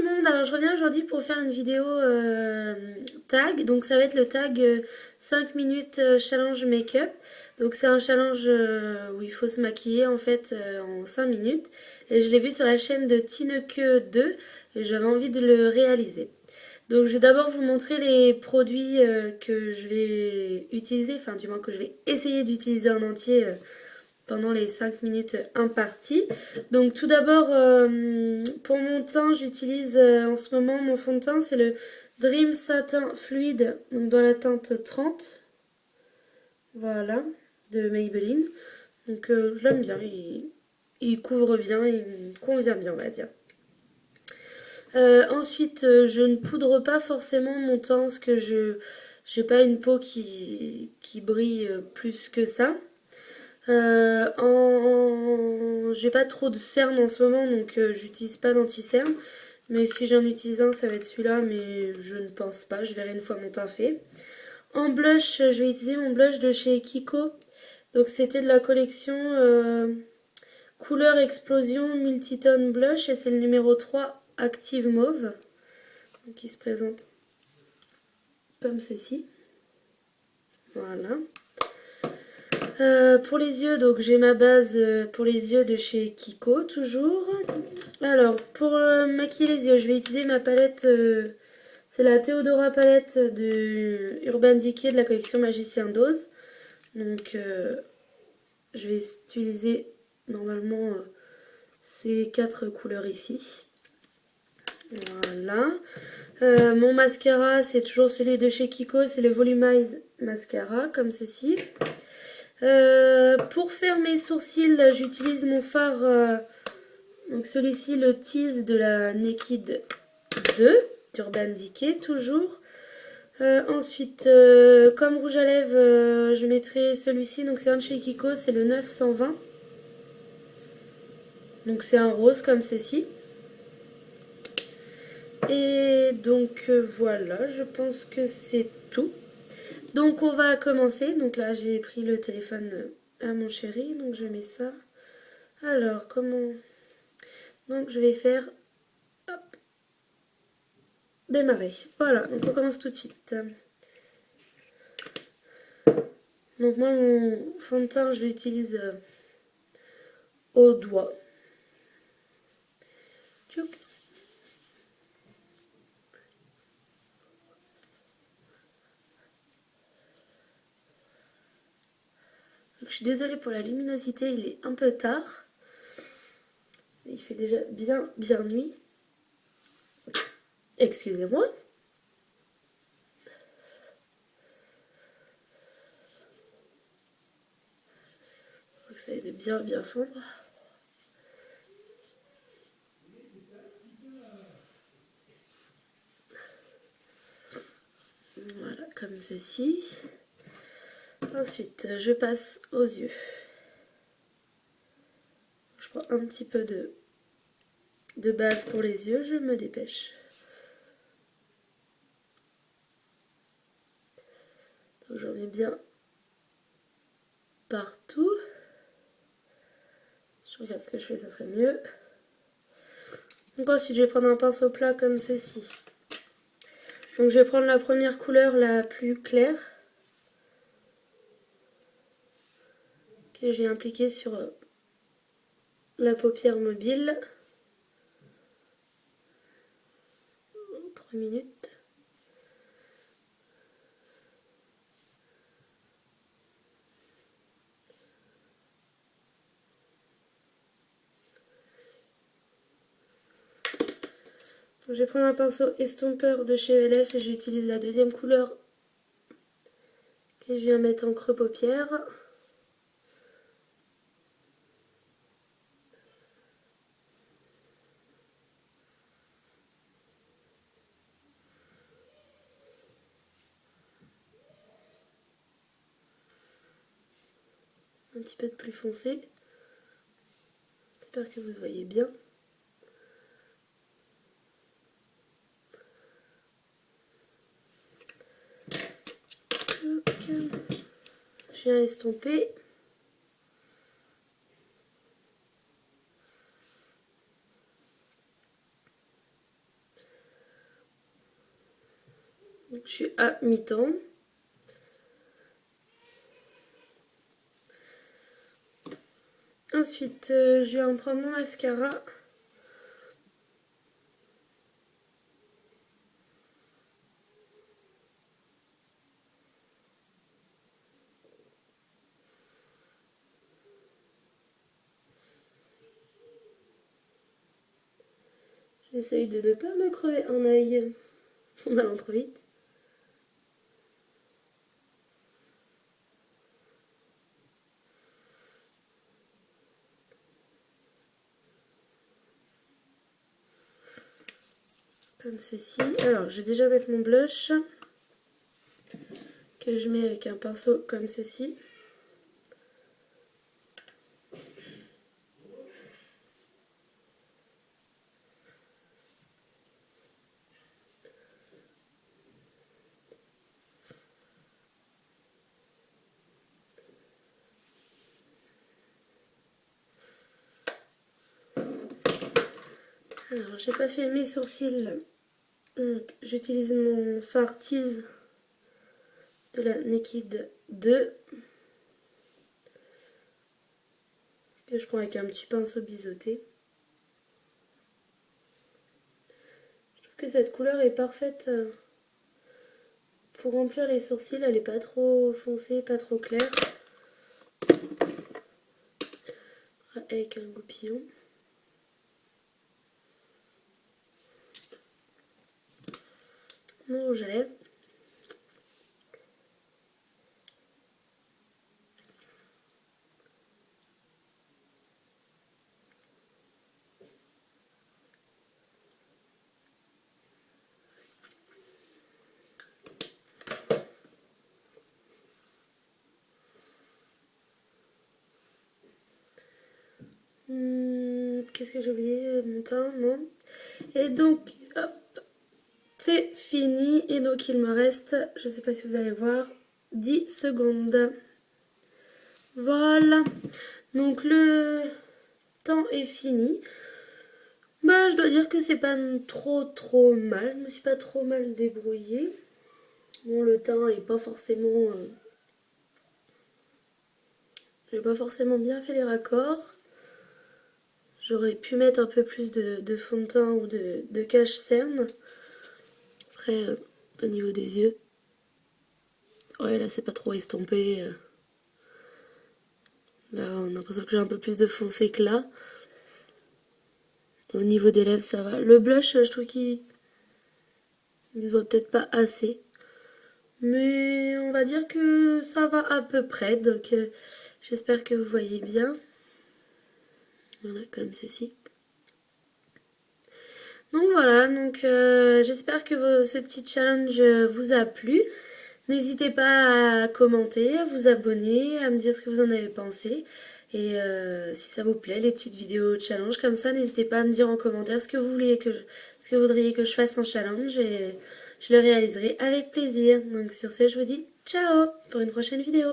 tout le monde, alors je reviens aujourd'hui pour faire une vidéo tag, donc ça va être le tag 5 minutes challenge make-up. Donc c'est un challenge où il faut se maquiller en fait en 5 minutes et je l'ai vu sur la chaîne de Tineke2 et j'avais envie de le réaliser. Donc je vais d'abord vous montrer les produits que je vais utiliser, enfin du moins que je vais essayer d'utiliser en entier pendant les 5 minutes imparties. Donc tout d'abord, pour mon teint, j'utilise en ce moment mon fond de teint, c'est le Dream Satin Fluide, donc dans la teinte 30. Voilà, de Maybelline. Donc je l'aime bien, il couvre bien, il me convient bien, on va dire. Ensuite, je ne poudre pas forcément mon teint parce que je n'ai pas une peau qui brille plus que ça. J'ai pas trop de cernes en ce moment, donc j'utilise pas d'anti-cerne. Mais si j'en utilise un, ça va être celui-là, mais je ne pense pas. Je verrai une fois mon teint fait. En blush, je vais utiliser mon blush de chez Kiko. Donc c'était de la collection Couleur Explosion Multitone Blush et c'est le numéro 3 Active Mauve. Donc il se présente comme ceci. Voilà. Pour les yeux, donc j'ai ma base pour les yeux de chez Kiko, toujours. Alors, pour maquiller les yeux, je vais utiliser ma palette, c'est la Theodora palette de Urban Decay de la collection Magicien d'Oz. Donc, je vais utiliser normalement ces 4 couleurs ici. Voilà. Mon mascara, c'est toujours celui de chez Kiko, c'est le Volumize Mascara, comme ceci. Pour faire mes sourcils, j'utilise mon fard, donc celui-ci, le Tease de la Naked 2, d'Urban Decay, toujours. Ensuite, comme rouge à lèvres, je mettrai celui-ci, donc c'est un de chez Kiko, c'est le 920. Donc c'est un rose comme ceci. Et donc voilà, je pense que c'est tout. Donc on va commencer. Donc là j'ai pris le téléphone à mon chéri, donc je mets ça. Alors comment... Donc je vais faire... Hop, démarrer. Voilà, donc on commence tout de suite. Donc moi mon fond de teint je l'utilise au doigt. Tchouk. Donc, je suis désolée pour la luminosité, il est un peu tard. Il fait déjà bien nuit. Excusez-moi. Donc ça aide bien fondre. Voilà, comme ceci. Ensuite, je passe aux yeux. Je prends un petit peu de base pour les yeux, je me dépêche. Donc j'en mets bien partout. Je regarde ce que je fais, ça serait mieux. Donc ensuite, je vais prendre un pinceau plat comme ceci. Donc je vais prendre la première couleur la plus claire. Que je vais appliquer sur la paupière mobile. 3 minutes. Donc, je vais prendre un pinceau estompeur de chez ELF et j'utilise la deuxième couleur que je viens mettre en creux paupière. Un petit peu de plus foncé. J'espère que vous voyez bien. Je viens estomper. Donc, je suis à mi-temps. Ensuite, je vais en prendre mon mascara. J'essaye de ne pas me crever un œil en allant trop vite. Comme ceci. Alors, je vais déjà mettre mon blush que je mets avec un pinceau comme ceci. Alors, j'ai pas fait mes sourcils, donc j'utilise mon fard Tease de la Naked 2 que je prends avec un petit pinceau biseauté. Je trouve que cette couleur est parfaite pour remplir les sourcils, elle est pas trop foncée, pas trop claire. Avec un goupillon. Mon rouge à lèvres. Qu'est-ce que j'ai oublié? Mon teint, non. Et donc, hop, c'est fini. Et donc, il me reste, je sais pas si vous allez voir, 10 secondes. Voilà. Donc, le temps est fini. Bah, je dois dire que c'est pas trop mal. Je me suis pas trop mal débrouillée. Bon, le teint est pas forcément... j'ai pas forcément bien fait les raccords. J'aurais pu mettre un peu plus de fond de teint ou de cache-cerne. Après, au niveau des yeux, ouais, là c'est pas trop estompé. Là, on a l'impression que j'ai un peu plus de foncé que là. Au niveau des lèvres, ça va. Le blush, je trouve qu'il se voit peut-être pas assez. Mais on va dire que ça va à peu près. Donc, j'espère que vous voyez bien. Voilà, comme ceci. Donc voilà, donc j'espère que ce petit challenge vous a plu. N'hésitez pas à commenter, à vous abonner, à me dire ce que vous en avez pensé. Et si ça vous plaît, les petites vidéos challenge comme ça, n'hésitez pas à me dire en commentaire ce que vous voudriez que je fasse en challenge et je le réaliserai avec plaisir. Donc sur ce, je vous dis ciao pour une prochaine vidéo.